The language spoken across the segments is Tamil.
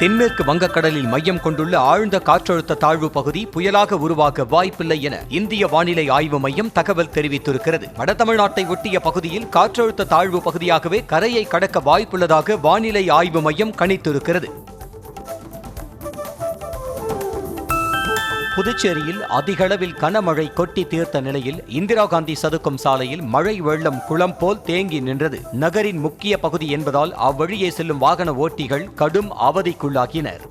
தென்மேற்கு வங்கக்கடலில் மையம் கொண்டுள்ள ஆழ்ந்த காற்றழுத்த தாழ்வு பகுதி புயலாக உருவாக வாய்ப்பில்லை என இந்திய வானிலை ஆய்வு மையம் தகவல் தெரிவித்திருக்கிறது. வட தமிழ்நாட்டை ஒட்டிய பகுதியில் காற்றழுத்த தாழ்வு பகுதியாகவே கரையை கடக்க வாய்ப்புள்ளதாக வானிலை ஆய்வு மையம் கணித்திருக்கிறது. புதுச்சேரியில் அதிகளவில் கனமழை கொட்டி தீர்த்த நிலையில் இந்திரா காந்தி சதுக்கம் சாலையில் மழை வெள்ளம் குளம் போல் தேங்கி நின்றது. நகரின் முக்கிய பகுதி என்பதால் அவ்வழியே செல்லும் வாகன ஓட்டிகள் கடும் அவதிக்குள்ளாகினர்.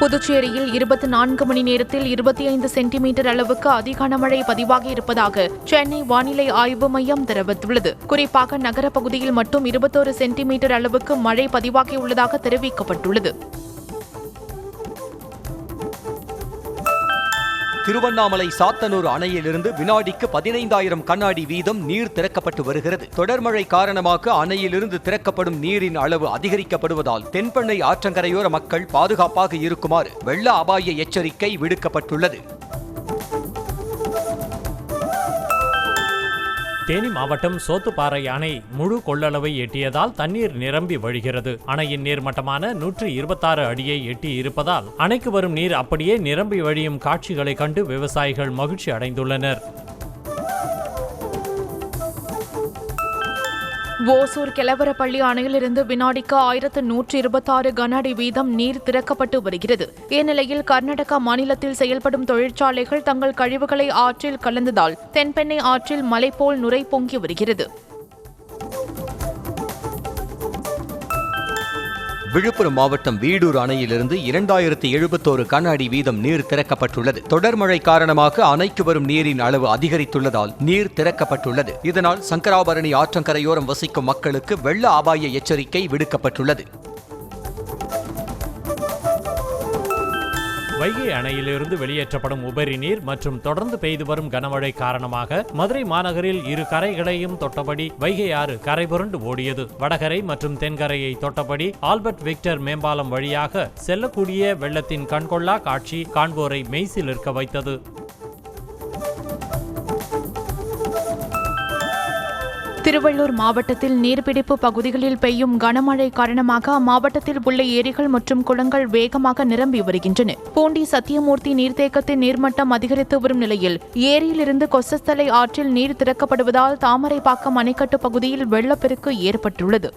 புதுச்சேரியில் 24 மணி நேரத்தில் 25 சென்டிமீட்டர் அளவுக்கு அதிகனமழை பதிவாகி இருப்பதாக சென்னை வானிலை ஆய்வு மையம் தெரிவித்துள்ளது. குறிப்பாக நகர பகுதியில் மட்டும் 21 சென்டிமீட்டர் அளவுக்கு மழை பதிவாகியுள்ளதாக தெரிவிக்கப்பட்டுள்ளது. திருவண்ணாமலை சாத்தனூர் அணையிலிருந்து வினாடிக்கு 15,000 கண்ணாடி வீதம் நீர் திறக்கப்பட்டு வருகிறது. தொடர்மழை காரணமாக அணையிலிருந்து திறக்கப்படும் நீரின் அளவு அதிகரிக்கப்படுவதால் தென்பெண்ணை ஆற்றங்கரையோர மக்கள் பாதுகாப்பாக இருக்குமாறு வெள்ள அபாய எச்சரிக்கை விடுக்கப்பட்டுள்ளது. தேனி மாவட்டம் சோத்துப்பாறை அணை முழு கொள்ளளவை எட்டியதால் தண்ணீர் நிரம்பி வழிகிறது. அணையின் நீர்மட்டமான 126 அடியை எட்டி இருப்பதால் அணைக்கு வரும் நீர் அப்படியே நிரம்பி வழியும் காட்சிகளை கண்டு விவசாயிகள் மகிழ்ச்சி அடைந்துள்ளனர். ஓசூர் கெலவரப்பள்ளி அணையிலிருந்து வினாடிக்கு 1126 கன அடி வீதம் நீர் திறக்கப்பட்டு வருகிறது. இந்நிலையில் கர்நாடகா மாநிலத்தில் செயல்படும் தொழிற்சாலைகள் தங்கள் கழிவுகளை ஆற்றில் கலந்ததால் தென்பெண்ணை ஆற்றில் மலை போல் நுரை பொங்கி வருகிறது. விழுப்புரம் மாவட்டம் வீடூர் அணையிலிருந்து 2071 கன அடி வீதம் நீர் திறக்கப்பட்டுள்ளது. தொடர்மழை காரணமாக அணைக்கு வரும் நீரின் அளவு அதிகரித்துள்ளதால் நீர் திறக்கப்பட்டுள்ளது. இதனால் சங்கராபரணி ஆற்றங்கரையோரம் வசிக்கும் மக்களுக்கு வெள்ள அபாய எச்சரிக்கை விடுக்கப்பட்டுள்ளது. வைகை அணையிலிருந்து வெளியேற்றப்படும் உபரி நீர் மற்றும் தொடர்ந்து பெய்து வரும் கனமழை காரணமாக மதுரை மாநகரில் இரு கரைகளையும் தொட்டபடி வைகை ஆறு கரை புரண்டு ஓடியது. வடகரை மற்றும் தென்கரையை தொட்டபடி ஆல்பர்ட் விக்டர் மேம்பாலம் வழியாக செல்லக்கூடிய வெள்ளத்தின் கண்கொள்ளா காட்சி காண்போரை மெய்சில் இருக்க வைத்தது. திருவள்ளூர் மாவட்டத்தில் நீர்பிடிப்பு பகுதிகளில் பெய்யும் கனமழை காரணமாக அம்மாவட்டத்தில் உள்ள ஏரிகள் மற்றும் குளங்கள் வேகமாக நிரம்பி வருகின்றன. பூண்டி சத்தியமூர்த்தி நீர்த்தேக்கத்தின் நீர்மட்டம் அதிகரித்து வரும் நிலையில் ஏரியிலிருந்து கொசஸ்தலை ஆற்றில் நீர் திறக்கப்படுவதால் தாமரைப்பாக்கம் அணைக்கட்டு பகுதியில் வெள்ளப்பெருக்கு ஏற்பட்டுள்ளது.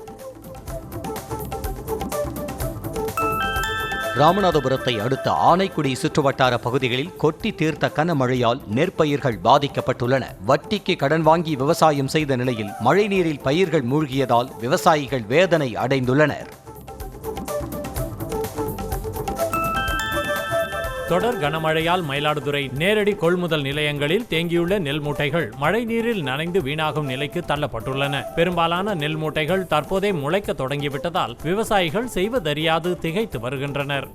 ராமநாதபுரத்தை அடுத்த ஆனைக்குடி சுற்றுவட்டார பகுதிகளில் கொட்டி தீர்த்த கனமழையால் நெற்பயிர்கள் பாதிக்கப்பட்டுள்ளன. வட்டிக்கு கடன் வாங்கி விவசாயம் செய்த நிலையில் மழைநீரில் பயிர்கள் மூழ்கியதால் விவசாயிகள் வேதனை அடைந்துள்ளனர். தொடர் கனமழையால் மயிலாடுதுறை நேரடி கொள்முதல் நிலையங்களில் தேங்கியுள்ள நெல் மூட்டைகள் மழை நீரில் நனைந்து வீணாகும் நிலைக்கு தள்ளப்பட்டுள்ளன. பெரும்பாலான நெல் மூட்டைகள் தற்போதே முளைக்க தொடங்கிவிட்டதால் விவசாயிகள் செய்வதறியாது திகைத்து வருகின்றனர்.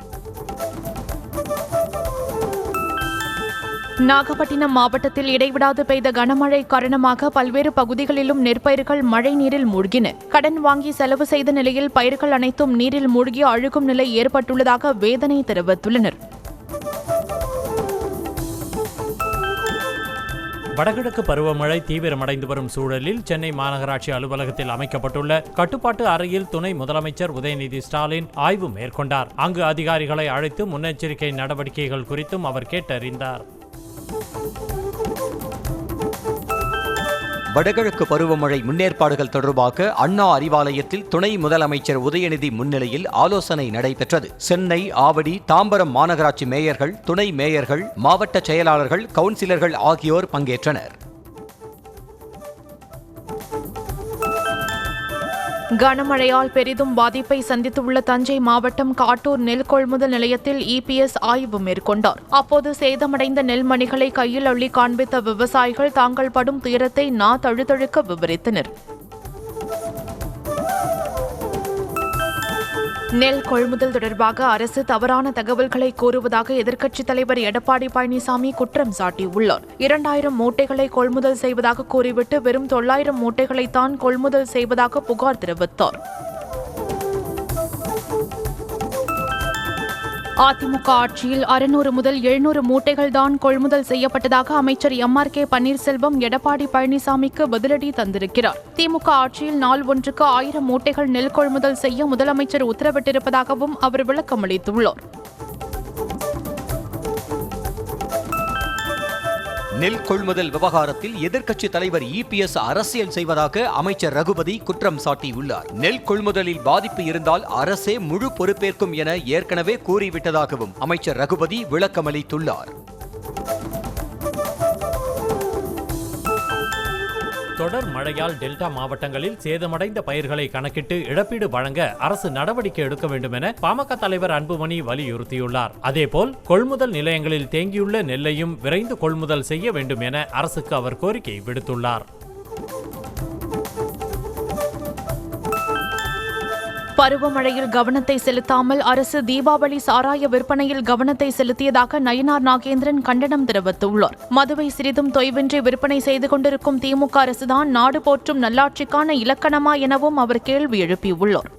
நாகப்பட்டினம் மாவட்டத்தில் இடைவிடாது பெய்த கனமழை காரணமாக பல்வேறு பகுதிகளிலும் நெற்பயிர்கள் மழை நீரில் மூழ்கின. கடன் வாங்கி செலவு செய்த நிலையில் பயிர்கள் அனைத்தும் நீரில் மூழ்கி அழுகும் நிலை ஏற்பட்டுள்ளதாக வேதனை தெரிவித்துள்ளனர். வடகிழக்கு பருவமழை தீவிரமடைந்து வரும் சூழலில் சென்னை மாநகராட்சி அலுவலகத்தில் அமைக்கப்பட்டுள்ள கட்டுப்பாட்டு அறையில் துணை முதலமைச்சர் உதயநிதி ஸ்டாலின் ஆய்வு மேற்கொண்டார். அங்கு அதிகாரிகளை அழைத்து முன்னெச்சரிக்கை நடவடிக்கைகள் குறித்தும் அவர் கேட்டறிந்தார். வடகிழக்கு பருவமழை முன்னேற்பாடுகள் தொடர்பாக அண்ணா அறிவாலயத்தில் துணை முதலமைச்சர் உதயநிதி முன்னிலையில் ஆலோசனை நடைபெற்றது. சென்னை, ஆவடி, தாம்பரம் மாநகராட்சி மேயர்கள், துணை மேயர்கள், மாவட்ட செயலாளர்கள், கவுன்சிலர்கள் ஆகியோர் பங்கேற்றனர். கனமழையால் பெரிதும் பாதிப்பை சந்தித்துள்ள தஞ்சை மாவட்டம் காட்டூர் நெல் கொள்முதல் நிலையத்தில் இபிஎஸ் ஆய்வு மேற்கொண்டார். அப்போது சேதமடைந்த நெல்மணிகளை கையில் அள்ளி காண்பித்த விவசாயிகள் தாங்கள் படும் துயரத்தை தழுதழுக்க விவரித்தனர். நெல் கொள்முதல் தொடர்பாக அரசு தவறான தகவல்களை கூறுவதாக எதிர்க்கட்சித் தலைவர் எடப்பாடி பழனிசாமி குற்றம் சாட்டியுள்ளார். 2000 மூட்டைகளை கொள்முதல் செய்வதாக கூறிவிட்டு வெறும் 900 மூட்டைகளைத்தான் கொள்முதல் செய்வதாக புகார் தெரிவித்தார். அதிமுக ஆட்சியில் 600 முதல் 700 மூட்டைகள் தான் கொள்முதல் செய்யப்பட்டதாக அமைச்சர் MRK பன்னீர்செல்வம் எடப்பாடி பழனிசாமிக்கு பதிலடி தந்திருக்கிறார். திமுக ஆட்சியில் நாள் ஒன்றுக்கு 1000 மூட்டைகள் நெல் கொள்முதல் செய்ய முதலமைச்சர் உத்தரவிட்டிருப்பதாகவும் அவர் விளக்கம் அளித்துள்ளார். நெல் கொள்முதல் விவகாரத்தில் எதிர்க்கட்சித் தலைவர் EPS அரசியல் செய்வதாக அமைச்சர் ரகுபதி குற்றம் சாட்டியுள்ளார். நெல் கொள்முதலில் பாதிப்பு இருந்தால் அரசே முழு பொறுப்பேற்கும் என ஏற்கனவே கூறிவிட்டதாகவும் அமைச்சர் ரகுபதி விளக்கமளித்துள்ளார். தொடர் மழையால் டெல்டா மாவட்டங்களில் சேதமடைந்த பயிர்களை கணக்கிட்டு இழப்பீடு வழங்க அரசு நடவடிக்கை எடுக்க வேண்டும் என பாமக தலைவர் அன்புமணி வலியுறுத்தியுள்ளார். அதேபோல் கொள்முதல் நிலையங்களில் தேங்கியுள்ள நெல்லையும் விரைந்து கொள்முதல் செய்ய வேண்டும் என அரசுக்கு அவர் கோரிக்கை விடுத்துள்ளார். பருவமழையில் கவனத்தை செலுத்தாமல் அரசு தீபாவளி சாராய விற்பனையில் கவனத்தை செலுத்தியதாக நயினார் நாகேந்திரன் கண்டனம் தெரிவித்துள்ளார். மதுவை சிறிதும் தொய்வின்றி விற்பனை செய்து கொண்டிருக்கும் திமுக அரசுதான் நாடு போற்றும் நல்லாட்சிக்கான இலக்கணமா எனவும் அவர் கேள்வி எழுப்பியுள்ளார்.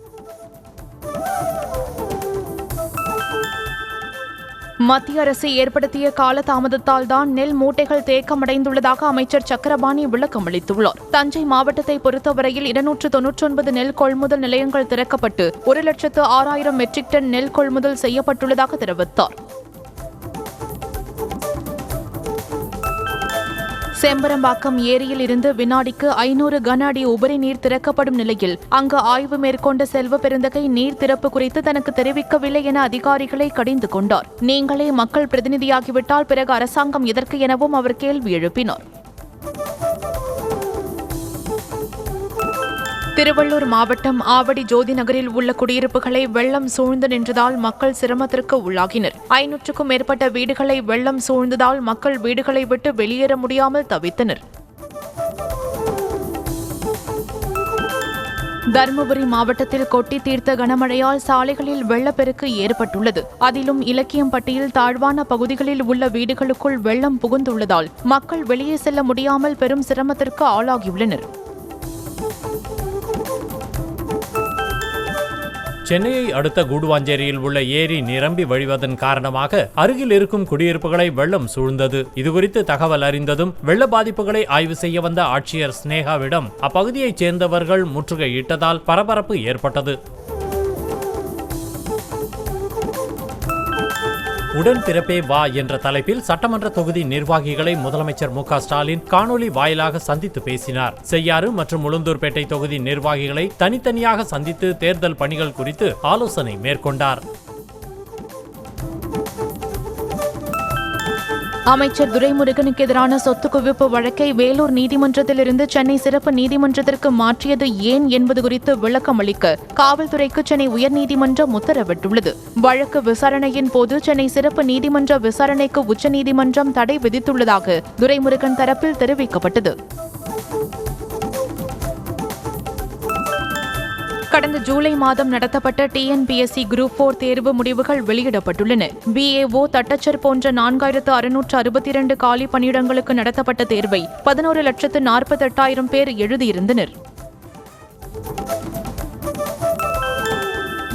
மத்திய அரசு ஏற்படுத்திய காலதாமதத்தால் தான் நெல் மூட்டைகள் தேக்கமடைந்துள்ளதாக அமைச்சர் சக்கரபாணி விளக்கம் அளித்துள்ளார். தஞ்சை மாவட்டத்தை பொறுத்தவரையில் 299 நெல் கொள்முதல் நிலையங்கள் திறக்கப்பட்டு 1,06,000 மெட்ரிக் டன் நெல் கொள்முதல் செய்யப்பட்டுள்ளதாக தெரிவித்தார். செம்பரம்பாக்கம் ஏரியில் இருந்து வினாடிக்கு 500 கன அடி உபரி நீர் திறக்கப்படும் நிலையில் அங்கு ஆய்வு மேற்கொண்ட செல்வ பெருந்தகை நீர் திறப்பு குறித்து தனக்கு தெரிவிக்கவில்லை என அதிகாரிகளை கடிந்து கொண்டார். நீங்களே மக்கள் பிரதிநிதியாகிவிட்டால் பிறகு அரசாங்கம் எதற்கு எனவும் அவர் கேள்வி எழுப்பினார். திருவள்ளூர் மாவட்டம் ஆவடி ஜோதி நகரில் உள்ள குடியிருப்புகளை வெள்ளம் சூழ்ந்து நின்றதால் மக்கள் சிரமத்திற்கு உள்ளாகினர். 500க்கும் மேற்பட்ட வீடுகளை வெள்ளம் சூழ்ந்ததால் மக்கள் வீடுகளை விட்டு வெளியேற முடியாமல் தவித்தனர். தருமபுரி மாவட்டத்தில் கொட்டி தீர்த்த கனமழையால் சாலைகளில் வெள்ளப்பெருக்கு ஏற்பட்டுள்ளது. அதிலும் இலக்கியம்பட்டியில் தாழ்வான பகுதிகளில் உள்ள வீடுகளுக்குள் வெள்ளம் புகுந்துள்ளதால் மக்கள் வெளியே செல்ல முடியாமல் பெரும் சிரமத்திற்கு ஆளாகியுள்ளனர். சென்னையை அடுத்த கூடுவாஞ்சேரியில் உள்ள ஏரி நிரம்பி வழிவதன் காரணமாக அருகில் இருக்கும் குடியிருப்புகளை வெள்ளம் சூழ்ந்தது. இதுகுறித்து தகவல் அறிந்ததும் வெள்ள பாதிப்புகளை ஆய்வு செய்ய வந்த ஆட்சியர் ஸ்னேகாவிடம் அப்பகுதியைச் சேர்ந்தவர்கள் முற்றுகையிட்டதால் பரபரப்பு ஏற்பட்டது. உடன் பிறப்பே வா என்ற தலைப்பில் சட்டமன்ற தொகுதி நிர்வாகிகளை முதலமைச்சர் மு.க.ஸ்டாலின் காணொலி வாயிலாக சந்தித்து பேசினார். செய்யாறு மற்றும் உளுந்தூர்பேட்டை தொகுதி நிர்வாகிகளை தனித்தனியாக சந்தித்து தேர்தல் பணிகள் குறித்து ஆலோசனை மேற்கொண்டார். அமைச்சர் துரைமுருகனுக்கு எதிரான சொத்து குவிப்பு வழக்கை வேலூர் நீதிமன்றத்திலிருந்து சென்னை சிறப்பு நீதிமன்றத்திற்கு மாற்றியது ஏன் என்பது குறித்து விளக்கம் அளிக்க காவல்துறைக்கு சென்னை உயர்நீதிமன்றம் உத்தரவிட்டுள்ளது. வழக்கு விசாரணையின் போது சென்னை சிறப்பு நீதிமன்ற விசாரணைக்கு உச்சநீதிமன்றம் தடை விதித்துள்ளதாக துரைமுருகன் தரப்பில் தெரிவிக்கப்பட்டது. கடந்த ஜூலை மாதம் நடத்தப்பட்ட TNPSC குரூப் 4 தேர்வு முடிவுகள் வெளியிடப்பட்டுள்ளன. BAO, தட்டச்சர் போன்ற 4662 காலி பணியிடங்களுக்கு நடத்தப்பட்ட தேர்வை 11,48,000 பேர் எழுதியிருந்தனர்.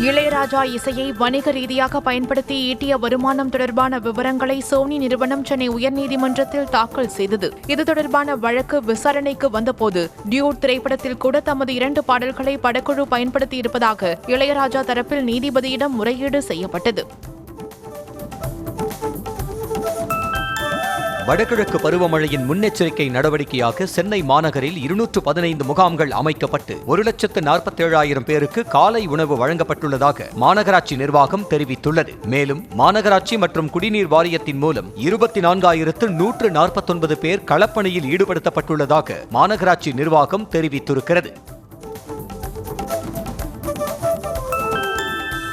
இளையராஜா இசையை வணிக ரீதியாக பயன்படுத்தி ஈட்டிய வருமானம் தொடர்பான விவரங்களை சோனி நிறுவனம் சென்னை உயர்நீதிமன்றத்தில் தாக்கல் செய்தது. இது தொடர்பான வழக்கு விசாரணைக்கு வந்தபோது டியூட் திரைப்படத்தில் கூட தமது 2 பாடல்களை படக்குழு பயன்படுத்தியிருப்பதாக இளையராஜா தரப்பில் நீதிபதியிடம் முறையீடு செய்யப்பட்டது. வடகிழக்கு பருவமழையின் முன்னெச்சரிக்கை நடவடிக்கையாக சென்னை மாநகரில் 215 முகாம்கள் அமைக்கப்பட்டு 1,47,000 பேருக்கு காலை உணவு வழங்கப்பட்டுள்ளதாக மாநகராட்சி நிர்வாகம் தெரிவித்துள்ளது. மேலும் மாநகராட்சி மற்றும் குடிநீர் வாரியத்தின் மூலம் 24,149 பேர் களப்பணியில் ஈடுபடுத்தப்பட்டுள்ளதாக மாநகராட்சி நிர்வாகம் தெரிவித்திருக்கிறது.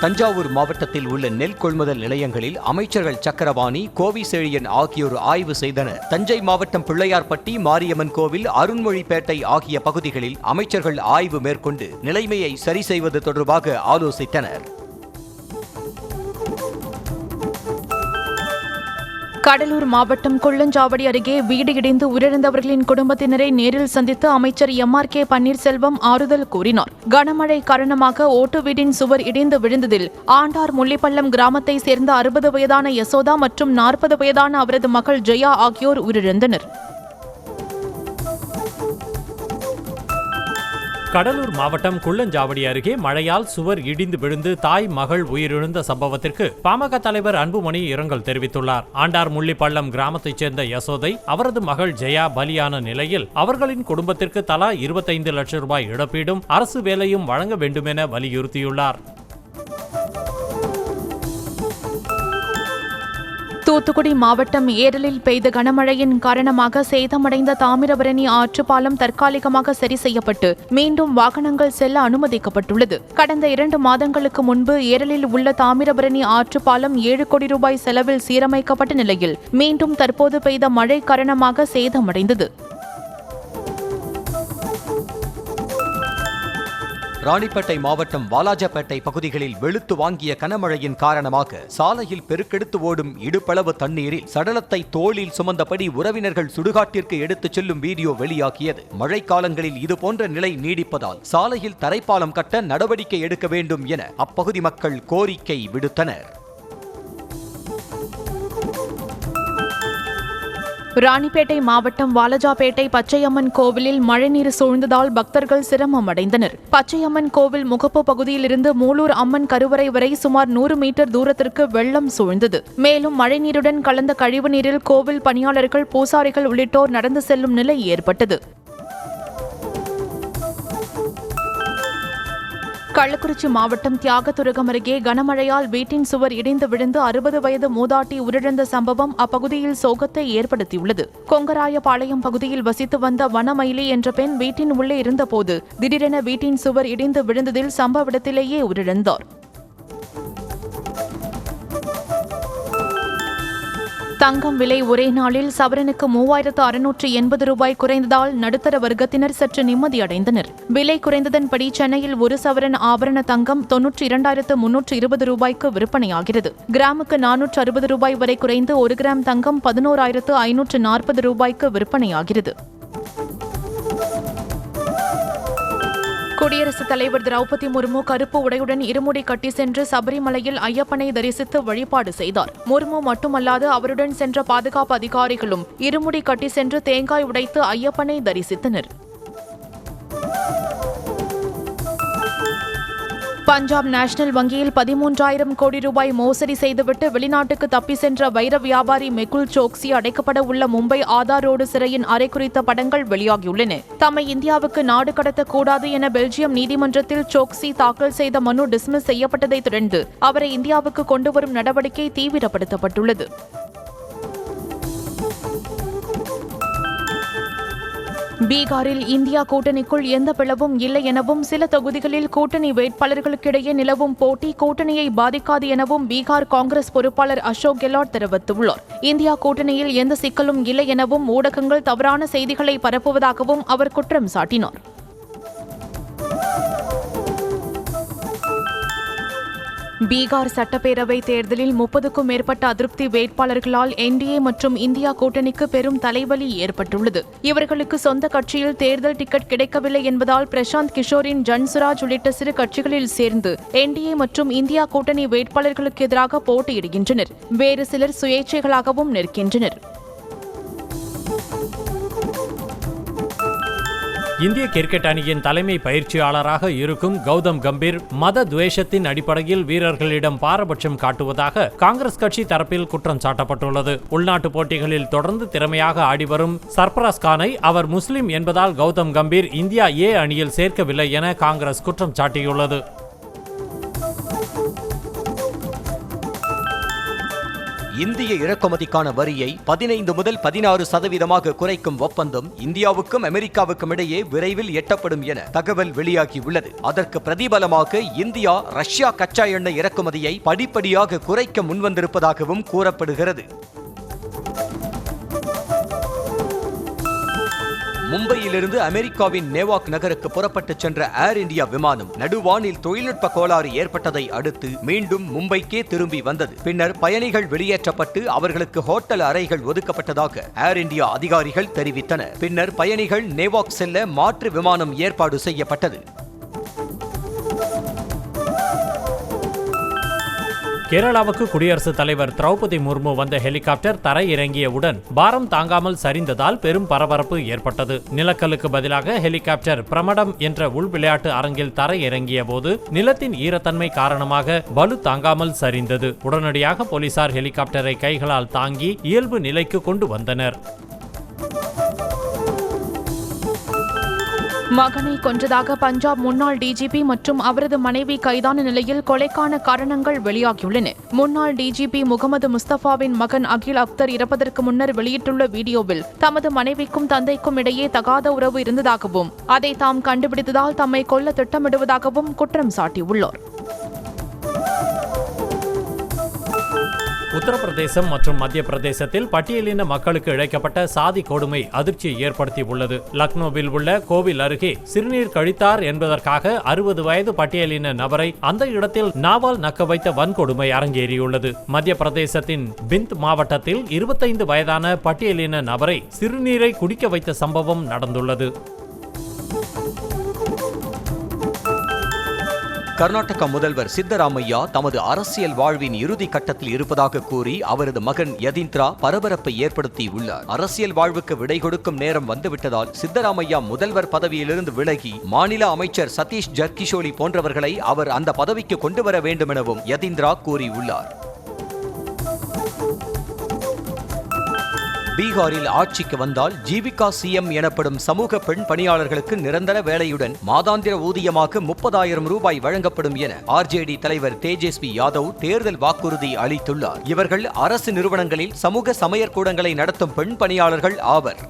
தஞ்சாவூர் மாவட்டத்தில் உள்ள நெல் கொள்முதல் நிலையங்களில் அமைச்சர்கள் சக்கரபாணி, கோவிசெழியன் ஆகியோர் ஆய்வு செய்தனர். தஞ்சை மாவட்டம் பிள்ளையார்பட்டி, மாரியம்மன் கோவில், அருண்மொழிப்பேட்டை ஆகிய பகுதிகளில் அமைச்சர்கள் ஆய்வு மேற்கொண்டு நிலைமையை சரி செய்வது தொடர்பாக ஆலோசித்தனர். கடலூர் மாவட்டம் கொள்ளஞ்சாவடி அருகே வீடு இடிந்து உயிரிழந்தவர்களின் குடும்பத்தினரை நேரில் சந்தித்து அமைச்சர் எம்.ஆர்.கே. பன்னீர்செல்வம் ஆறுதல் கூறினார். கனமழை காரணமாக ஓட்டு வீட்டின் சுவர் இடிந்து விழுந்ததில் ஆண்டார் முள்ளிப்பள்ளம் கிராமத்தை சேர்ந்த 60 வயதான யசோதா மற்றும் 40 வயதான அவரது மகள் ஜெயா ஆகியோர் உயிரிழந்தனர். கடலூர் மாவட்டம் குள்ளஞ்சாவடி அருகே மழையால் சுவர் இடிந்து விழுந்து தாய் மகள் உயிரிழந்த சம்பவத்திற்கு பாமக தலைவர் அன்புமணி இரங்கல் தெரிவித்துள்ளார். ஆண்டார் முள்ளிப்பள்ளம் கிராமத்தைச் சேர்ந்த யசோதை, அவரது மகள் ஜெயா பலியான நிலையில் அவர்களின் குடும்பத்திற்கு தலா 25 லட்சம் ரூபாய் இழப்பீடும் அரசு வேலையும் வழங்க வேண்டுமென வலியுறுத்தியுள்ளார். தூத்துக்குடி மாவட்டம் ஏரலில் பெய்த கனமழையின் காரணமாக சேதமடைந்த தாமிரபரணி ஆற்றுப்பாலம் தற்காலிகமாக சரி செய்யப்பட்டு மீண்டும் வாகனங்கள் செல்ல அனுமதிக்கப்பட்டுள்ளது. கடந்த 2 மாதங்களுக்கு முன்பு ஏரலில் உள்ள தாமிரபரணி ஆற்றுப்பாலம் 7 கோடி ரூபாய் செலவில் சீரமைக்கப்பட்ட நிலையில் மீண்டும் தற்போது பெய்த மழை காரணமாக சேதமடைந்தது. ராணிப்பேட்டை மாவட்டம் வாலாஜாபேட்டை பகுதிகளில் வெளுத்து வாங்கிய கனமழையின் காரணமாக சாலையில் பெருக்கெடுத்து ஓடும் இடுப்பளவு தண்ணீரில் சடலத்தை தோளில் சுமந்தபடி உறவினர்கள் சுடுகாட்டிற்கு எடுத்துச் செல்லும் வீடியோ வெளியாகியது. மழைக்காலங்களில் இதுபோன்ற நிலை நீடிப்பதால் சாலையில் தரைப்பாலம் கட்ட நடவடிக்கை எடுக்க வேண்டும் என அப்பகுதி மக்கள் கோரிக்கை விடுத்தனர். ராணிப்பேட்டை மாவட்டம் வாலாஜாபேட்டை பச்சையம்மன் கோவிலில் மழைநீர் சூழ்ந்ததால் பக்தர்கள் சிரமம் அடைந்தனர். பச்சையம்மன் கோவில் முகப்பு பகுதியிலிருந்து மூலூர் அம்மன் கருவறை வரை சுமார் 100 மீட்டர் தூரத்திற்கு வெள்ளம் சூழ்ந்தது. மேலும் மழைநீருடன் கலந்த கழிவுநீரில் கோவில் பணியாளர்கள், பூசாரிகள் உள்ளிட்டோர் நடந்து செல்லும் நிலை ஏற்பட்டது. கள்ளக்குறிச்சி மாவட்டம் தியாகதுருகம் அருகே கனமழையால் வீட்டின் சுவர் இடிந்து விழுந்து 60 வயது மூதாட்டி உயிரிழந்த சம்பவம் அப்பகுதியில் சோகத்தை ஏற்படுத்தியுள்ளது. கொங்கராயபாளையம் பகுதியில் வசித்து வந்த வனமயிலி என்ற பெண் வீட்டின் உள்ளே இருந்தபோது திடீரென வீட்டின் சுவர் இடிந்து விழுந்ததில் சம்பவ இடத்திலேயே உயிரிழந்தார். தங்கம் விலை ஒரே நாளில் சவரனுக்கு 3680 ரூபாய் குறைந்ததால் நடுத்தர வர்க்கத்தினர் சற்று நிம்மதியடைந்தனர். விலை குறைந்ததன்படி சென்னையில் 1 சவரன் ஆபரண தங்கம் 92,320 ரூபாய்க்கு விற்பனையாகிறது. கிராமுக்கு 460 ரூபாய் வரை குறைந்து 1 கிராம் தங்கம் 11,540 ரூபாய்க்கு விற்பனையாகிறது. குடியரசுத் தலைவர் திரௌபதி முர்மு கருப்பு உடையுடன் இருமுடி கட்டி சென்று சபரிமலையில் ஐயப்பனை தரிசித்து வழிபாடு செய்தார். முர்மு மட்டுமல்லாது அவருடன் சென்ற பாதுகாப்பு அதிகாரிகளும் இருமுடி கட்டி சென்று தேங்காய் உடைத்து ஐயப்பனை தரிசித்தனர். பஞ்சாப் நேஷனல் வங்கியில் 13,000 கோடி ரூபாய் மோசடி செய்துவிட்டு வெளிநாட்டுக்கு தப்பி சென்ற வைர வியாபாரி மெகுல் சோக்சி அடைக்கப்பட உள்ள மும்பை ஆதார் ரோடு சிறையின் அறை குறித்த படங்கள் வெளியாகியுள்ளன. தம்மை இந்தியாவுக்கு நாடு கடத்தக்கூடாது என பெல்ஜியம் நீதிமன்றத்தில் சோக்சி தாக்கல் செய்த மனு டிஸ்மிஸ் செய்யப்பட்டதைத் தொடர்ந்து அவரை இந்தியாவுக்கு கொண்டுவரும் நடவடிக்கை தீவிரப்படுத்தப்பட்டுள்ளது. பீகாரில் இந்தியா கூட்டணிக்குள் எந்த பிளவும் இல்லை எனவும் சில தொகுதிகளில் கூட்டணி வேட்பாளர்களுக்கிடையே நிலவும் போட்டி கூட்டணியை பாதிக்காது எனவும் பீகார் காங்கிரஸ் பொறுப்பாளர் அசோக் கெலாட் தெரிவித்துள்ளார். இந்தியா கூட்டணியில் எந்த சிக்கலும் இல்லை எனவும் ஊடகங்கள் தவறான செய்திகளை பரப்புவதாகவும் அவர் குற்றம் சாட்டினார். பீகார் சட்டப்பேரவை தேர்தலில் 30க்கும் மேற்பட்ட அதிருப்தி வேட்பாளர்களால் என்டிஏ மற்றும் இந்தியா கூட்டணிக்கு பெரும் தலைவலி ஏற்பட்டுள்ளது. இவர்களுக்கு சொந்த கட்சியில் தேர்தல் டிக்கெட் கிடைக்கவில்லை என்பதால் பிரசாந்த் கிஷோரின் ஜன்சுராஜ் உள்ளிட்ட சிறு கட்சிகளில் சேர்ந்து என்டிஏ மற்றும் இந்தியா கூட்டணி வேட்பாளர்களுக்கு எதிராக போட்டியிடுகின்றனர். வேறு சிலர் சுயேட்சைகளாகவும் நிற்கின்றனர். இந்திய கிரிக்கெட் அணியின் தலைமை பயிற்சியாளராக இருக்கும் கௌதம் கம்பீர் மத துவேஷத்தின் அடிப்படையில் வீரர்களிடம் பாரபட்சம் காட்டுவதாக காங்கிரஸ் கட்சி தரப்பில் குற்றம் சாட்டப்பட்டுள்ளது. உள்நாட்டு போட்டிகளில் தொடர்ந்து திறமையாக ஆடிவரும் சர்பராஸ் கானை அவர் முஸ்லிம் என்பதால் கௌதம் கம்பீர் இந்தியா ஏ அணியில் சேர்க்கவில்லை என காங்கிரஸ் குற்றம் சாட்டியுள்ளது. இந்திய இறக்குமதிக்கான வரியை 15 முதல் 16% குறைக்கும் ஒப்பந்தம் இந்தியாவுக்கும் அமெரிக்காவுக்கும் இடையே விரைவில் எட்டப்படும் என தகவல் வெளியாகியுள்ளது. அதற்கு பிரதிபலமாக இந்தியா ரஷ்யா கச்சா எண்ணெய் இறக்குமதியை படிப்படியாக குறைக்க முன்வந்திருப்பதாகவும் கூறப்படுகிறது. மும்பையிலிருந்து அமெரிக்காவின் நேவாக் நகருக்கு புறப்பட்டுச் சென்ற ஏர் இந்தியா விமானம் நடுவானில் தொழில்நுட்ப கோளாறு ஏற்பட்டதை அடுத்து மீண்டும் மும்பைக்கே திரும்பி வந்தது. பின்னர் பயணிகள் வெளியேற்றப்பட்டு அவர்களுக்கு ஹோட்டல் அறைகள் ஒதுக்கப்பட்டதாக ஏர் இந்தியா அதிகாரிகள் தெரிவித்தனர். பின்னர் பயணிகள் நேவாக் செல்ல மாற்று விமானம் ஏற்பாடு செய்யப்பட்டது. கேரளாவுக்கு குடியரசுத் தலைவர் திரௌபதி முர்மு வந்த ஹெலிகாப்டர் தரை இறங்கியவுடன் பாரம் தாங்காமல் சரிந்ததால் பெரும் பரபரப்பு ஏற்பட்டது. நிலக்கல்லுக்கு பதிலாக ஹெலிகாப்டர் பிரமடம் என்ற உள் விளையாட்டு அரங்கில் தரை இறங்கிய போது நிலத்தின் ஈரத்தன்மை காரணமாக பலு தாங்காமல் சரிந்தது. உடனடியாக போலீசார் ஹெலிகாப்டரை கைகளால் தாங்கி இயல்பு நிலைக்கு கொண்டு வந்தனர். மகனை கொன்றதாக பஞ்சாப் முன்னாள் டிஜிபி மற்றும் அவரது மனைவி கைதான நிலையில் கொலைக்கான காரணங்கள் வெளியாகியுள்ளன. முன்னாள் டிஜிபி முகமது முஸ்தபாவின் மகன் அகில் அக்தர் இறப்பதற்கு முன்னர் வெளியிட்டுள்ள வீடியோவில் தமது மனைவிக்கும் தந்தைக்கும் இடையே தகாத உறவு இருந்ததாகவும் அதை தாம் கண்டுபிடித்ததால் தம்மை கொல்ல திட்டமிடுவதாகவும் குற்றம் சாட்டியுள்ளார். உத்தரப்பிரதேசம் மற்றும் மத்திய பிரதேசத்தில் பட்டியலின மக்களுக்கு இழைக்கப்பட்ட சாதி கொடுமை அதிர்ச்சியை ஏற்படுத்தியுள்ளது. லக்னோவில் உள்ள கோவில் அருகே சிறுநீர் கழித்தார் என்பதற்காக 60 வயது பட்டியலின நபரை அந்த இடத்தில் நாவால் நக்க வைத்த வன்கொடுமை அரங்கேறியுள்ளது. மத்திய பிரதேசத்தின் பிந்த் மாவட்டத்தில் 25 வயதான பட்டியலின நபரை சிறுநீரை குடிக்க வைத்த சம்பவம் நடந்துள்ளது. கர்நாடக முதல்வர் சித்தராமையா தமது அரசியல் வாழ்வின் இறுதி கட்டத்தில் இருப்பதாக கூறி அவரது மகன் யதீந்திரா பரபரப்பை ஏற்படுத்தியுள்ளார். அரசியல் வாழ்வுக்கு விடை கொடுக்கும் நேரம் வந்துவிட்டதால் சித்தராமையா முதல்வர் பதவியிலிருந்து விலகி மாநில அமைச்சர் சதீஷ் ஜர்கிஷோலி போன்றவர்களை அவர் அந்த பதவிக்கு கொண்டு வர வேண்டும் எனவும் யதீந்திரா கூறியுள்ளார். பீகாரில் ஆட்சிக்கு வந்தால் ஜீவிகா சிஎம் எனப்படும் சமூக பெண் பணியாளர்களுக்கு நிரந்தர வேலையுடன் மாதாந்திர ஊதியமாக 30,000 ரூபாய் வழங்கப்படும் என ஆர்ஜேடி தலைவர் தேஜஸ்வி யாதவ் தேர்தல் வாக்குறுதி அளித்துள்ளார். இவர்கள் அரசு நிறுவனங்களில் சமூக சமையற்கூடங்களை நடத்தும் பெண் பணியாளர்கள் ஆவர்.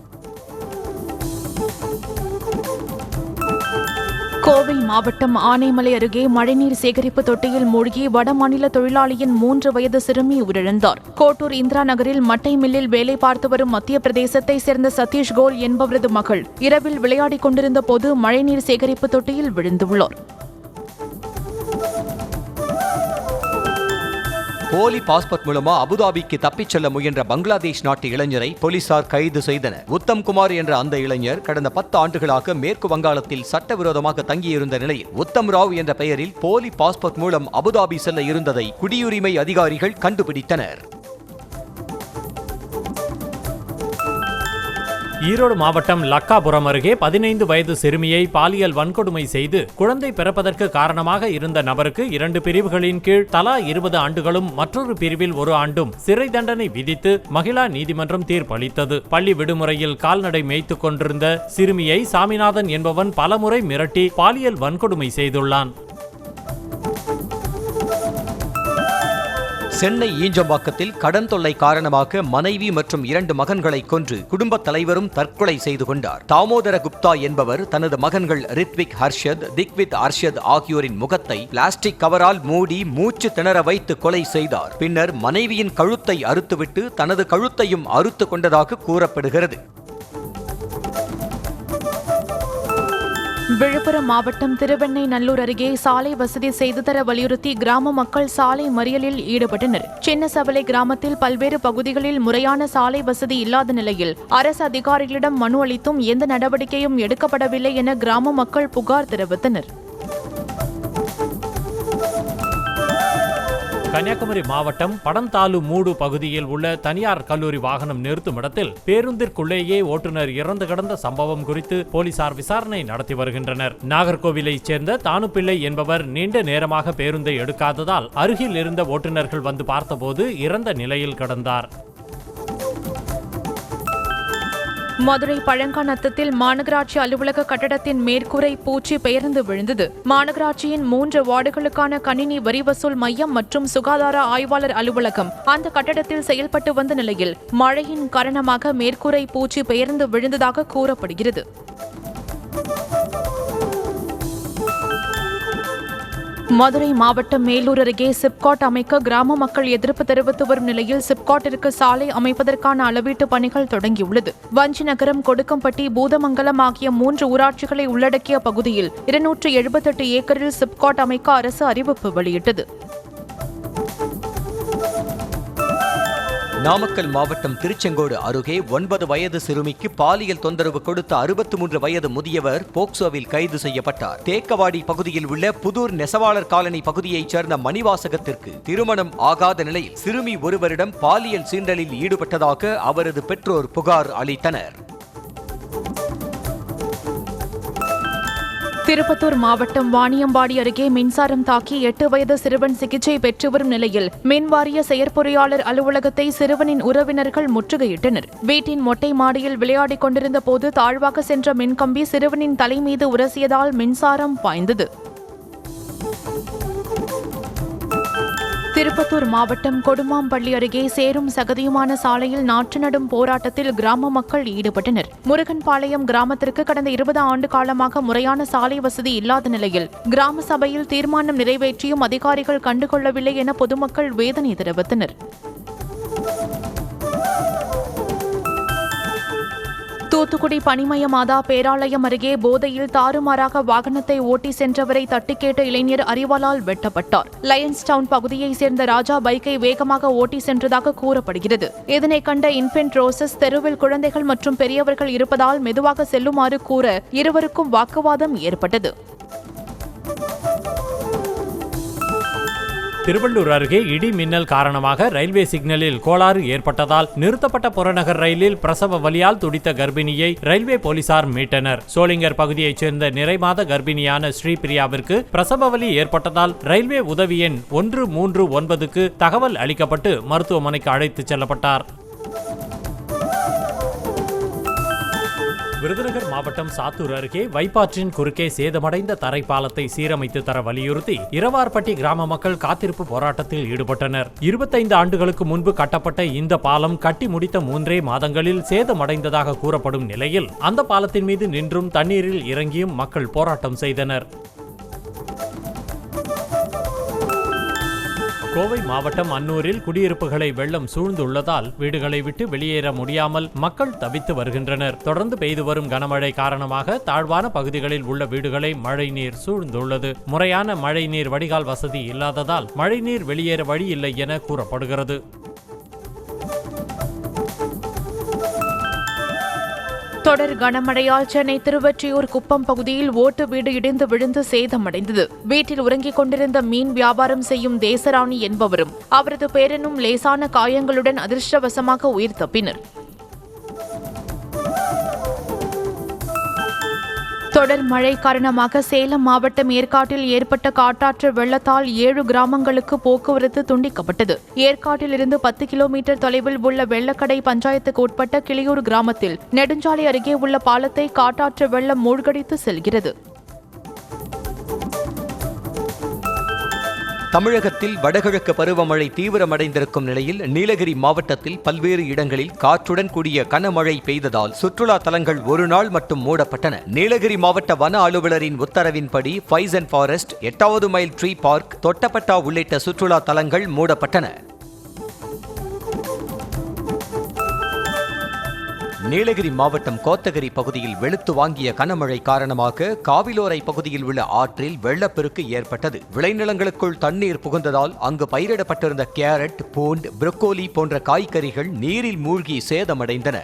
கோவை மாவட்டம் ஆனைமலை அருகே மழைநீர் சேகரிப்பு தொட்டியில் மூழ்கி வடமாநில தொழிலாளியின் 3 வயது சிறுமி உயிரிழந்தார். கோட்டூர் இந்திரா நகரில் மட்டை மில்லில் வேலை பார்த்து வரும் மத்திய பிரதேசத்தை சேர்ந்த சதீஷ் கோல் என்பவரது மகள் இரவில் விளையாடிக் கொண்டிருந்த போது மழைநீர் சேகரிப்பு தொட்டியில் விழுந்துள்ளார். போலி பாஸ்போர்ட் மூலமா அபுதாபிக்கு தப்பிச் செல்ல முயன்ற பங்களாதேஷ் நாட்டு இளைஞரை போலீசார் கைது செய்தனர். உத்தம்குமார் என்ற அந்த இளைஞர் கடந்த 10 ஆண்டுகளாக மேற்கு வங்காளத்தில் சட்டவிரோதமாக தங்கியிருந்த நிலையில் உத்தம் ராவ் என்ற பெயரில் போலி பாஸ்போர்ட் மூலம் அபுதாபி செல்ல இருந்ததை குடியுரிமை அதிகாரிகள் கண்டுபிடித்தனர். ஈரோடு மாவட்டம் லக்காபுரம் அருகே 15 வயது சிறுமியை பாலியல் வன்கொடுமை செய்து குழந்தை பிறப்பதற்கு காரணமாக இருந்த நபருக்கு 2 பிரிவுகளின் கீழ் தலா 20 ஆண்டுகளும் மற்றொரு பிரிவில் 1 ஆண்டும் சிறை தண்டனை விதித்து மகிழா நீதிமன்றம் தீர்ப்பளித்தது. பள்ளி விடுமுறையில் கால்நடை மேய்த்துக் கொண்டிருந்த சிறுமியை சாமிநாதன் என்பவன் பலமுறை மிரட்டி பாலியல் வன்கொடுமை செய்துள்ளான். சென்னை ஈஞ்சம்பாக்கத்தில் கடன் தொல்லை காரணமாக மனைவி மற்றும் 2 மகன்களை கொன்று குடும்பத் தலைவரும் தற்கொலை செய்து கொண்டார். தாமோதர குப்தா என்பவர் தனது மகன்கள் ரித்விக் ஹர்ஷத், திக்வித் அர்ஷத் ஆகியோரின் முகத்தை பிளாஸ்டிக் கவரால் மூடி மூச்சு திணற வைத்து கொலை செய்தார். பின்னர் மனைவியின் கழுத்தை அறுத்துவிட்டு தனது கழுத்தையும் அறுத்து கொண்டதாக கூறப்படுகிறது. விழுப்புரம் மாவட்டம் திருவெண்ணெய்நல்லூர் அருகே சாலை வசதி செய்து தர வலியுறுத்தி கிராம மக்கள் சாலை மறியலில் ஈடுபட்டனர். சின்னசவலை கிராமத்தில் பல்வேறு பகுதிகளில் முறையான சாலை வசதி இல்லாத நிலையில் அரசு அதிகாரிகளிடம் மனு அளித்தும் எந்த நடவடிக்கையும் எடுக்கப்படவில்லை என கிராம மக்கள் புகார் தெரிவித்தனர். கன்னியாகுமரி மாவட்டம் படந்தாலு மூடு பகுதியில் உள்ள தனியார் கல்லூரி வாகனம் நிறுத்தும் இடத்தில் பேருந்திற்குள்ளேயே ஓட்டுநர் இறந்து கிடந்த சம்பவம் குறித்து போலீசார் விசாரணை நடத்தி வருகின்றனர். நாகர்கோவிலைச் சேர்ந்த தானுப்பிள்ளை என்பவர் நீண்ட நேரமாக பேருந்தை எடுக்காததால் அருகில் இருந்த ஓட்டுநர்கள் வந்து பார்த்தபோது இறந்த நிலையில் கிடந்தார். மதுரை பழங்காநத்தத்தில் மாநகராட்சி அலுவலக கட்டடத்தின் மேற்கூரை பூச்சி பெயர்ந்து விழுந்தது. மாநகராட்சியின் 3 வார்டுகளுக்கான கணினி வரி வசூல் மையம் மற்றும் சுகாதார ஆய்வாளர் அலுவலகம் அந்த கட்டடத்தில் செயல்பட்டு வந்த நிலையில் மழையின் காரணமாக மேற்கூரை பூச்சி பெயர்ந்து விழுந்ததாக கூறப்படுகிறது. மதுரை மாவட்டம் மேலூர் அருகே சிப்காட் அமைக்க கிராம மக்கள் எதிர்ப்பு தெரிவித்து வரும் நிலையில் சிப்காட்டிற்கு சாலை அமைப்பதற்கான அளவீட்டு பணிகள் தொடங்கியுள்ளது. வஞ்சி நகரம், கொடுக்கம்பட்டி, பூதமங்கலம் ஆகிய 3 ஊராட்சிகளை உள்ளடக்கிய பகுதியில் 278 ஏக்கரில் சிப்காட் அமைக்க அரசு அறிவிப்பு வெளியிட்டது. நாமக்கல் மாவட்டம் திருச்செங்கோடு அருகே 9 வயது சிறுமிக்கு பாலியல் தொந்தரவு கொடுத்த 63 வயது முதியவர் போக்சோவில் கைது செய்யப்பட்டார். தேக்கவாடி பகுதியில் உள்ள புதூர் நெசவாளர் காலனி பகுதியைச் சேர்ந்த மணிவாசகத்திற்கு திருமணம் ஆகாத நிலையில் சிறுமி ஒருவரிடம் பாலியல் சீண்டலில் ஈடுபட்டதாக அவரது பெற்றோர் புகார் அளித்தனர். திருப்பத்தூர் மாவட்டம் வாணியம்பாடி அருகே மின்சாரம் தாக்கி 8 வயது சிறுவன் சிகிச்சை பெற்று வரும் நிலையில் மின்வாரிய செயற்பொறியாளர் அலுவலகத்தை சிறுவனின் உறவினர்கள் முற்றுகையிட்டனர். வீட்டின் மொட்டை மாடியில் விளையாடிக் கொண்டிருந்த போது தாழ்வாக சென்ற மின்கம்பி சிறுவனின் தலை மீது உரசியதால் மின்சாரம் பாய்ந்தது. திருப்பத்தூர் மாவட்டம் கொடுமாம்பள்ளி அருகே சேரும் சகதியுமான சாலையில் நாற்று நடும் போராட்டத்தில் கிராம மக்கள் ஈடுபட்டனர். முருகன்பாளையம் கிராமத்திற்கு கடந்த 20 ஆண்டு காலமாக முறையான சாலை வசதி இல்லாத நிலையில் கிராம சபையில் தீர்மானம் நிறைவேற்றியும் அதிகாரிகள் கண்டுகொள்ளவில்லை என பொதுமக்கள் வேதனை தெரிவித்தனர். தூத்துக்குடி பனிமய மாதா பேராலயம் அருகே போதையில் தாறுமாறாக வாகனத்தை ஓட்டி சென்றவரை தட்டி கேட்ட இளைஞர் அரிவாளால் வெட்டப்பட்டார். லயன்ஸ் டவுன் பகுதியைச் சேர்ந்த ராஜா பைக்கை வேகமாக ஓட்டி சென்றதாக கூறப்படுகிறது. இதனை கண்ட இன்ஃபென்ட் ரோசஸ் தெருவில் குழந்தைகள் மற்றும் பெரியவர்கள் இருப்பதால் மெதுவாக செல்லுமாறு கூற இருவருக்கும் வாக்குவாதம் ஏற்பட்டது. திருவள்ளூர் அருகே இடி மின்னல் காரணமாக ரயில்வே சிக்னலில் கோளாறு ஏற்பட்டதால் நிறுத்தப்பட்ட புறநகர் ரயிலில் பிரசவ வலியால் துடித்த கர்ப்பிணியை ரயில்வே போலீசார் மீட்டனர். சோளிங்கர் பகுதியைச் சேர்ந்த நிறைமாத கர்ப்பிணியான ஸ்ரீபிரியாவிற்கு பிரசவ வலி ஏற்பட்டதால் ரயில்வே உதவி எண் 139க்கு தகவல் அளிக்கப்பட்டு மருத்துவமனைக்கு அழைத்துச் செல்லப்பட்டார். விருதுநகர் மாவட்டம் சாத்தூர் அருகே வைப்பாற்றின் குறுக்கே சேதமடைந்த தரைப்பாலத்தை சீரமைத்து தர வலியுறுத்தி இரவார்பட்டி கிராம மக்கள் காத்திருப்பு போராட்டத்தில் ஈடுபட்டனர். 25 ஆண்டுகளுக்கு முன்பு கட்டப்பட்ட இந்த பாலம் கட்டி முடித்த 3 மாதங்களில் சேதமடைந்ததாக கூறப்படும் நிலையில் அந்த பாலத்தின் மீது நின்றும் தண்ணீரில் இறங்கியும் மக்கள் போராட்டம் செய்தனர். கோவை மாவட்டம் அன்னூரில் குடியிருப்புகளை வெள்ளம் சூழ்ந்துள்ளதால் வீடுகளை விட்டு வெளியேற முடியாமல் மக்கள் தவித்து வருகின்றனர். தொடர்ந்து பெய்து வரும் கனமழை காரணமாக தாழ்வான பகுதிகளில் உள்ள வீடுகளை மழைநீர் சூழ்ந்துள்ளது. முறையான மழைநீர் வடிகால் வசதி இல்லாததால் மழைநீர் வெளியேற வழி இல்லை என கூறப்படுகிறது. தொடர் கனமழையால் சென்னை திருவொற்றியூர் குப்பம் பகுதியில் ஓட்டு வீடு இடிந்து விழுந்து சேதமடைந்தது. வீட்டில் உறங்கிக் கொண்டிருந்த மீன் வியாபாரம் செய்யும் தேசராணி என்பவரும் அவரது பேரனும் லேசான காயங்களுடன் அதிர்ஷ்டவசமாக உயிர் தப்பினர். தொடர் மழை காரணமாக சேலம் மாவட்டம் ஏற்காட்டில் ஏற்பட்ட காட்டாற்று வெள்ளத்தால் 7 கிராமங்களுக்கு போக்குவரத்து துண்டிக்கப்பட்டது. ஏற்காட்டில் இருந்து 10 கிலோமீட்டர் தொலைவில் உள்ள வெள்ளக்கடை பஞ்சாயத்துக்கு உட்பட்ட கிளியூர் கிராமத்தில் நெடுஞ்சாலை அருகே உள்ள பாலத்தை காட்டாற்று வெள்ளம் மூழ்கடித்து செல்கிறது. தமிழகத்தில் வடகிழக்கு பருவமழை தீவிரமடைந்திருக்கும் நிலையில் நீலகிரி மாவட்டத்தில் பல்வேறு இடங்களில் காற்றுடன் கூடிய கனமழை பெய்ததால் சுற்றுலா தலங்கள் ஒரு நாள் மட்டும் மூடப்பட்டன. நீலகிரி மாவட்ட வன அலுவலரின் உத்தரவின்படி ஃபைஸ் அண்ட் ஃபாரஸ்ட், 8வது மைல் ட்ரீ பார்க், தொட்டப்பட்டா உள்ளிட்ட சுற்றுலா தலங்கள் மூடப்பட்டன. நீலகிரி மாவட்டம் கோத்தகிரி பகுதியில் வெளுத்து வாங்கிய கனமழை காரணமாக காவிலோரை பகுதியில் உள்ள ஆற்றில் வெள்ளப்பெருக்கு ஏற்பட்டது. விளைநிலங்களுக்குள் தண்ணீர் புகுந்ததால் அங்கு பயிரிடப்பட்டிருந்த கேரட், பூண்ட், புரோக்கோலி போன்ற காய்கறிகள் நீரில் மூழ்கி சேதமடைந்தன.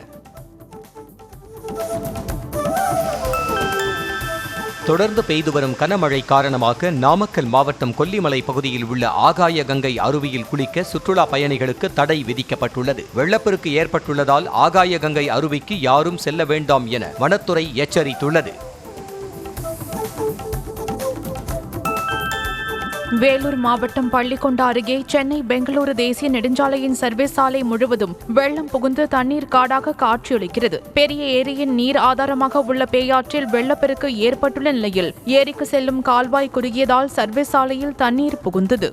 தொடர்ந்து பெய்து வரும் கனமழை காரணமாக நாமக்கல் மாவட்டம் கொல்லிமலை பகுதியில் உள்ள ஆகாய கங்கை அருவியில் குளிக்க சுற்றுலா பயணிகளுக்கு தடை விதிக்கப்பட்டுள்ளது. வெள்ளப்பெருக்கு ஏற்பட்டுள்ளதால் ஆகாய கங்கை அருவிக்கு யாரும் செல்ல வேண்டாம் என வனத்துறை எச்சரித்துள்ளது. வேலூர் மாவட்டம் பள்ளிக்கொண்டா அருகே சென்னை பெங்களூரு தேசிய நெடுஞ்சாலையின் சர்வீஸ் சாலை முழுவதும் வெள்ளம் புகுந்து தண்ணீர் காடாக காட்சியளிக்கிறது. பெரிய ஏரியின் நீர் ஆதாரமாக உள்ள பேயாற்றில் வெள்ளப்பெருக்கு ஏற்பட்டுள்ள நிலையில் ஏரிக்கு செல்லும் கால்வாய் குறுகியதால் சர்வீஸ் சாலையில் தண்ணீர் புகுந்தது.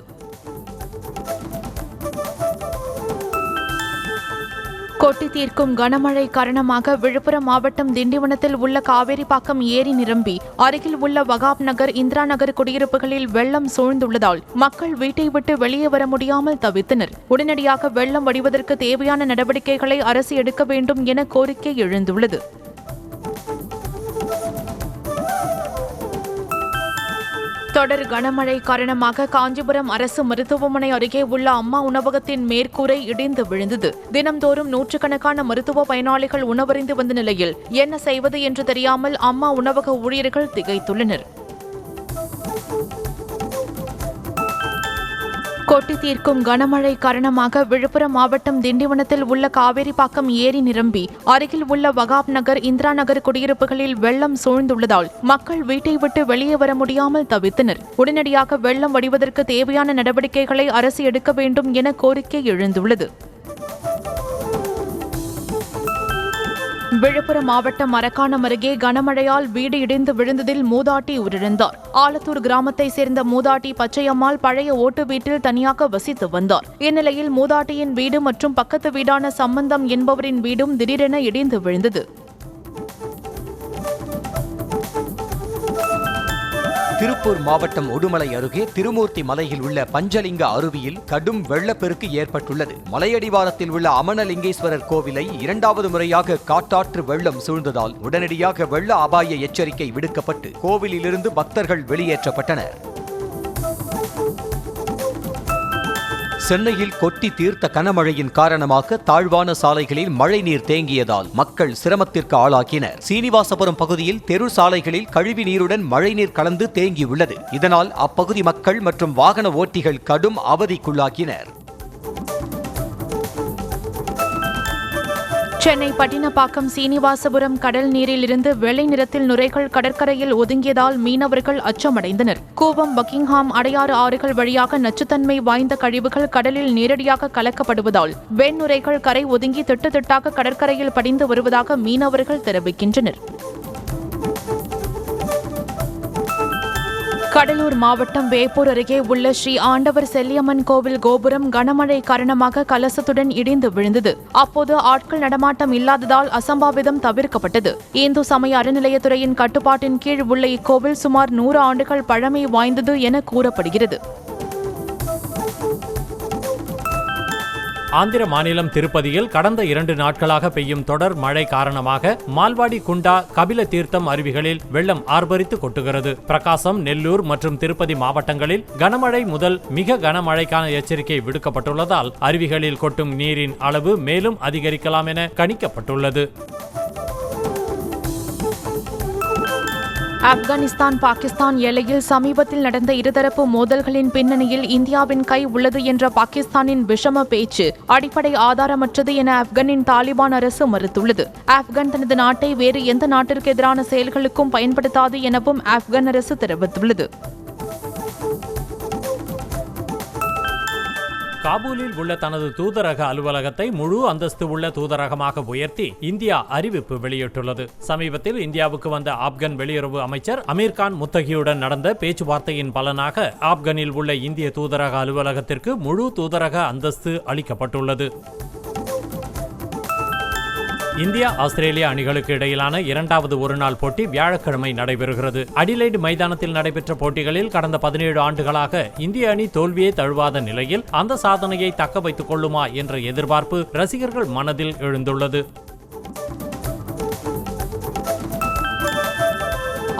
கொட்டி தீர்க்கும் கனமழை காரணமாக விழுப்புரம் மாவட்டம் திண்டிவனத்தில் உள்ள காவேரிப்பாக்கம் ஏரி நிரம்பி அருகில் உள்ள வகாப் நகர், இந்திரா நகர் குடியிருப்புகளில் வெள்ளம் சூழ்ந்துள்ளதால் மக்கள் வீட்டை விட்டு வெளியே வர முடியாமல் தவித்தனர். உடனடியாக வெள்ளம் வடிவதற்கு தேவையான நடவடிக்கைகளை அரசு எடுக்க வேண்டும் என கோரிக்கை எழுந்துள்ளது. தொடர் கனமழை காரணமாக காஞ்சிபுரம் அரசு மருத்துவமனை அருகே உள்ள அம்மா உணவகத்தின் மேற்கூரை இடிந்து விழுந்தது. தினம்தோறும் நூற்றுக்கணக்கான மருத்துவ பயனாளிகள் உணவறிந்து வந்த நிலையில் என்ன செய்வது என்று தெரியாமல் அம்மா உணவக ஊழியர்கள் திகைத்துள்ளனர். கொட்டி தீர்க்கும் கனமழை காரணமாக விழுப்புரம் மாவட்டம் திண்டிவனத்தில் உள்ள காவேரிப்பாக்கம் ஏரி நிரம்பி அருகில் உள்ள வகாப் நகர், இந்திரா நகர் குடியிருப்புகளில் வெள்ளம் சூழ்ந்துள்ளதால் மக்கள் வீட்டை விட்டு வெளியே வர முடியாமல் தவித்தனர். உடனடியாக வெள்ளம் வடிவதற்கு தேவையான நடவடிக்கைகளை அரசு எடுக்க வேண்டும் என கோரிக்கை எழுந்துள்ளது. விழுப்புரம் மாவட்டம் மரக்காணம் அருகே கனமழையால் வீடு இடிந்து விழுந்ததில் மூதாட்டி உயிரிழந்தார். ஆலத்தூர் கிராமத்தை சேர்ந்த மூதாட்டி பச்சையம்மாள் பழைய ஓட்டு வீட்டில் தனியாக வசித்து வந்தார். இந்நிலையில் மூதாட்டியின் வீடு மற்றும் பக்கத்து வீடான சம்பந்தம் என்பவரின் வீடும் திடீரென இடிந்து விழுந்தது. திருப்பூர் மாவட்டம் உடுமலை அருகே திருமூர்த்தி மலையில் உள்ள பஞ்சலிங்க அருவியில் கடும் வெள்ளப்பெருக்கு ஏற்பட்டுள்ளது. மலையடிவாரத்தில் உள்ள அமனலிங்கேஸ்வரர் கோவிலை இரண்டாவது முறையாக காட்டாற்று வெள்ளம் சூழ்ந்ததால் உடனடியாக வெள்ள அபாய எச்சரிக்கை விடுக்கப்பட்டு கோவிலிலிருந்து பக்தர்கள் வெளியேற்றப்பட்டனர். சென்னையில் கொட்டி தீர்த்த கனமழையின் காரணமாக தாழ்வான சாலைகளில் மழைநீர் தேங்கியதால் மக்கள் சிரமத்திற்கு ஆளாகினர். சீனிவாசபுரம் பகுதியில் தெரு சாலைகளில் கழிவு நீருடன் மழைநீர் கலந்து தேங்கியுள்ளது. இதனால் அப்பகுதி மக்கள் மற்றும் வாகன ஓட்டிகள் கடும் அவதிக்குள்ளாகினர். சென்னை பட்டினப்பாக்கம் சீனிவாசபுரம் கடல் நீரிலிருந்து வெள்ளை நிறத்தில் நுரைகள் கடற்கரையில் ஒதுங்கியதால் மீனவர்கள் அச்சமடைந்தனர். கூவம், பக்கிங்ஹாம், அடையாறு ஆறுகள் வழியாக நச்சுத்தன்மை வாய்ந்த கழிவுகள் கடலில் நேரடியாக கலக்கப்படுவதால் வெண்நுரைகள் கரை ஒதுங்கி திட்டுத்திட்டாக கடற்கரையில் படிந்து வருவதாக மீனவர்கள் தெரிவிக்கின்றனர். கடலூர் மாவட்டம் வேப்பூர் அருகே உள்ள ஸ்ரீ ஆண்டவர் செல்லியம்மன் கோவில் கோபுரம் கனமழை காரணமாக கலசத்துடன் இடிந்து விழுந்தது. அப்போது ஆட்கள் நடமாட்டம் இல்லாததால் அசம்பாவிதம் தவிர்க்கப்பட்டது. இந்து சமய அறநிலையத்துறையின் கட்டுப்பாட்டின் கீழ் உள்ள இக்கோவில் சுமார் 100 ஆண்டுகள் பழமை வாய்ந்தது என கூறப்படுகிறது. ஆந்திர மாநிலம் திருப்பதியில் கடந்த 2 நாட்களாக பெய்யும் தொடர் மழை காரணமாக மால்வாடி, குண்டா, கபில தீர்த்தம் அருவிகளில் வெள்ளம் ஆர்ப்பரித்து கொட்டுகிறது. பிரகாசம், நெல்லூர் மற்றும் திருப்பதி மாவட்டங்களில் கனமழை முதல் மிக கனமழைக்கான எச்சரிக்கை விடுக்கப்பட்டுள்ளதால் அருவிகளில் கொட்டும் நீரின் அளவு மேலும் அதிகரிக்கலாம் என கணிக்கப்பட்டுள்ளது. ஆப்கானிஸ்தான், பாகிஸ்தான் எல்லையில் சமீபத்தில் நடந்த இருதரப்பு மோதல்களின் பின்னணியில் இந்தியாவின் கை உள்ளது என்ற பாகிஸ்தானின் விஷம பேச்சு அடிப்படை ஆதாரமற்றது என ஆப்கானின் தாலிபான் அரசு மறுத்துள்ளது. ஆப்கான் தனது நாட்டை வேறு எந்த நாட்டிற்கு எதிரான செயல்களுக்கும் பயன்படுத்தாது எனவும் ஆப்கான் அரசு தெரிவித்துள்ளது. காபூலில் உள்ள தனது தூதரக அலுவலகத்தை முழு அந்தஸ்து உள்ள தூதரகமாக உயர்த்தி இந்தியா அறிவிப்பு வெளியிட்டுள்ளது. சமீபத்தில் இந்தியாவுக்கு வந்த ஆப்கன் வெளியுறவு அமைச்சர் அமீர்கான் முத்தகியுடன் நடந்த பேச்சுவார்த்தையின் பலனாக ஆப்கனில் உள்ள இந்திய தூதரக அலுவலகத்திற்கு முழு தூதரக அந்தஸ்து அளிக்கப்பட்டுள்ளது. இந்தியா, ஆஸ்திரேலியா அணிகளுக்கு இடையிலான 2வது ஒருநாள் போட்டி வியாழக்கிழமை நடைபெறுகிறது. அடிலைட் மைதானத்தில் நடைபெற்ற போட்டிகளில் கடந்த 17 ஆண்டுகளாக இந்திய அணி தோல்வியை தழுவாத நிலையில் அந்த சாதனையை தக்க வைத்துக் கொள்ளுமா என்ற எதிர்பார்ப்பு ரசிகர்கள் மனதில் எழுந்துள்ளது.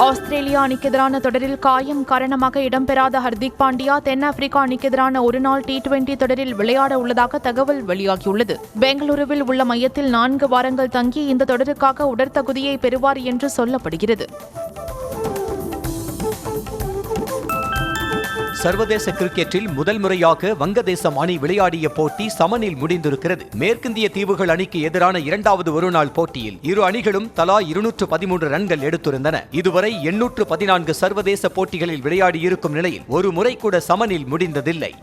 ஆஸ்திரேலியா அணிக்கு எதிரான தொடரில் காயம் காரணமாக இடம்பெறாத ஹர்திக் பாண்டியா தென்னாப்பிரிக்கா அணிக்கு எதிரான ஒருநாள் T20 தொடரில் விளையாட உள்ளதாக தகவல் வெளியாகியுள்ளது. பெங்களூருவில் உள்ள மையத்தில் 4 வாரங்கள் தங்கி இந்த தொடருக்காக உடற்தகுதியை பெறுவார் என்று சொல்லப்படுகிறது. சர்வதேச கிரிக்கெட்டில் முதல் முறையாக வங்கதேசம் அணி விளையாடிய போட்டி சமனில் முடிந்திருக்கிறது. மேற்கிந்திய தீவுகள் அணிக்கு எதிரான 2வது ஒருநாள் போட்டியில் இரு அணிகளும் தலா 213 ரன்கள் எடுத்திருந்தன. இதுவரை 814 சர்வதேச போட்டிகளில் விளையாடியிருக்கும் நிலையில் ஒரு முறை கூட சமனில் முடிந்ததில்லை.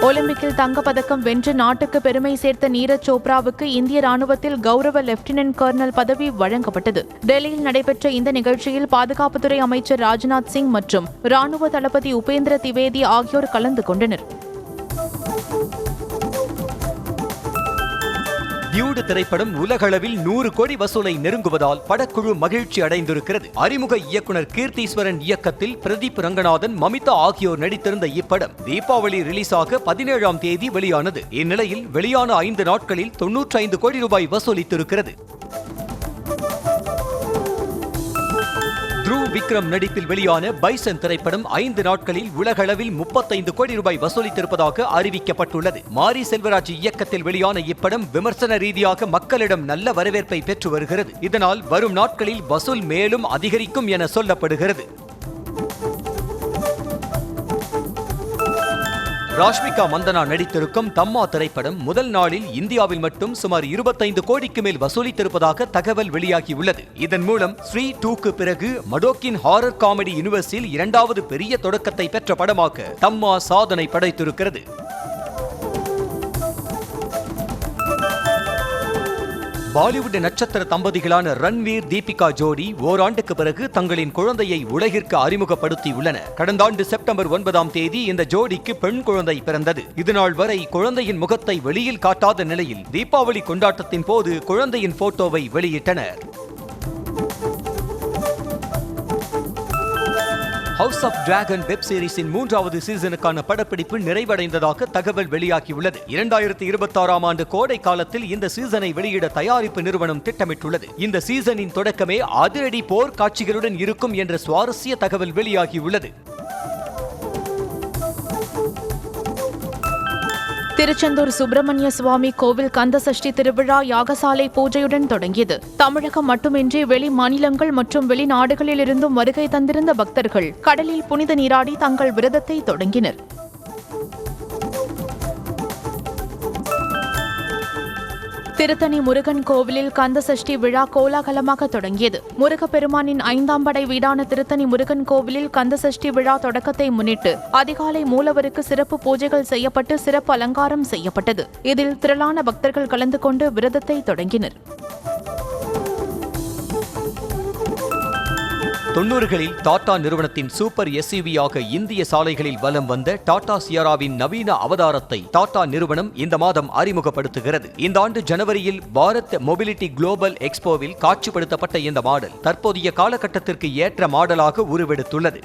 ஒலிம்பிக்கில் தங்கப்பதக்கம் வென்று நாட்டுக்கு பெருமை சேர்த்த நீரஜ் சோப்ராவுக்கு இந்திய ராணுவத்தில் கௌரவ லெப்டினன்ட் கர்னல் பதவி வழங்கப்பட்டது. டெல்லியில் நடைபெற்ற இந்த நிகழ்ச்சியில் பாதுகாப்புத்துறை அமைச்சர் ராஜ்நாத் சிங் மற்றும் ராணுவ தளபதி உபேந்திர திவேதி ஆகியோர் கலந்து கொண்டனர். டியூடு திரைப்படம் உலகளவில் 100 கோடி வசூலை நெருங்குவதால் படக்குழு மகிழ்ச்சி அடைந்திருக்கிறது. அறிமுக இயக்குனர் கீர்த்தீஸ்வரன் இயக்கத்தில் பிரதீப் ரங்கநாதன், மமிதா ஆகியோர் நடித்திருந்த இப்படம் தீபாவளி ரிலீஸாக 17ஆம் தேதி வெளியானது. இந்நிலையில் வெளியான 5 நாட்களில் 95 கோடி ரூபாய் வசூலித்திருக்கிறது. த்ருவ் விக்ரம் நடிப்பில் வெளியான பைசன் திரைப்படம் 5 நாட்களில் உலகளவில் 35 கோடி ரூபாய் வசூலித்திருப்பதாக அறிவிக்கப்பட்டுள்ளது. மாரி செல்வராஜ் இயக்கத்தில் வெளியான இப்படம் விமர்சன ரீதியாக மக்களிடம் நல்ல வரவேற்பை பெற்று வருகிறது. இதனால் வரும் நாட்களில் வசூல் மேலும் அதிகரிக்கும் என சொல்லப்படுகிறது. ராஷ்மிகா மந்தனா நடித்திருக்கும் தம்மா திரைப்படம் முதல் நாளில் இந்தியாவில் மட்டும் சுமார் 25 கோடிக்கு மேல் வசூலித்திருப்பதாக தகவல் வெளியாகியுள்ளது. இதன் மூலம் ஸ்ரீ 2க்கு பிறகு மடோக்கின் ஹாரர் காமெடி யூனிவர்ஸில் 2வது பெரிய தொடக்கத்தை பெற்ற படமாக தம்மா சாதனை படைத்திருக்கிறது. பாலிவுட் நட்சத்திர தம்பதிகளான ரன்வீர் தீபிகா ஜோடி ஓராண்டுக்கு பிறகு தங்களின் குழந்தையை உலகிற்கு அறிமுகப்படுத்தியுள்ளனர். கடந்த ஆண்டு செப்டம்பர் 9ஆம் தேதி இந்த ஜோடிக்கு பெண் குழந்தை பிறந்தது. இதுநாள் வரை குழந்தையின் முகத்தை வெளியில் காட்டாத நிலையில் தீபாவளி கொண்டாட்டத்தின் போது குழந்தையின் போட்டோவை வெளியிட்டனர். ஹவுஸ் ஆஃப் டிராகன் வெப் சீரிஸின் 3வது சீசனுக்கான படப்பிடிப்பு நிறைவடைந்ததாக தகவல் வெளியாகியுள்ளது. 2026ஆம் ஆண்டு கோடை காலத்தில் இந்த சீசனை வெளியிட தயாரிப்பு நிறுவனம் திட்டமிட்டுள்ளது. இந்த சீசனின் தொடக்கமே அதிரடி போர் காட்சிகளுடன் இருக்கும் என்ற சுவாரஸ்ய தகவல் வெளியாகியுள்ளது. திருச்செந்தூர் சுப்பிரமணிய சுவாமி கோவில் கந்தசஷ்டி திருவிழா யாகசாலை பூஜையுடன் தொடங்கியது. தமிழகம் மட்டுமின்றி வெளி மாநிலங்கள் மற்றும் வெளிநாடுகளிலிருந்தும் வருகை தந்திருந்த பக்தர்கள் கடலில் புனித நீராடி தங்கள் விரதத்தை தொடங்கினர். திருத்தணி முருகன் கோவிலில் கந்தசஷ்டி விழா கோலாகலமாக தொடங்கியது. முருகப்பெருமானின் 5ஆம் படை வீடான திருத்தணி முருகன் கோவிலில் கந்தசஷ்டி விழா தொடக்கத்தை முன்னிட்டு அதிகாலை மூலவருக்கு சிறப்பு பூஜைகள் செய்யப்பட்டு சிறப்பு அலங்காரம் செய்யப்பட்டது. இதில் திரளான பக்தர்கள் கலந்து கொண்டு விரதத்தை தொடங்கினர். 90களில் டாடா நிறுவனத்தின் சூப்பர் எஸ்யூவியாக இந்திய சாலைகளில் வலம் வந்த டாடா சியாராவின் நவீன அவதாரத்தை டாடா நிறுவனம் இந்த மாதம் அறிமுகப்படுத்துகிறது. இந்த ஆண்டு ஜனவரியில் பாரத் மொபிலிட்டி குளோபல் எக்ஸ்போவில் காட்சிப்படுத்தப்பட்ட இந்த மாடல் தற்போதைய காலகட்டத்திற்கு ஏற்ற மாடலாக உருவெடுத்துள்ளது.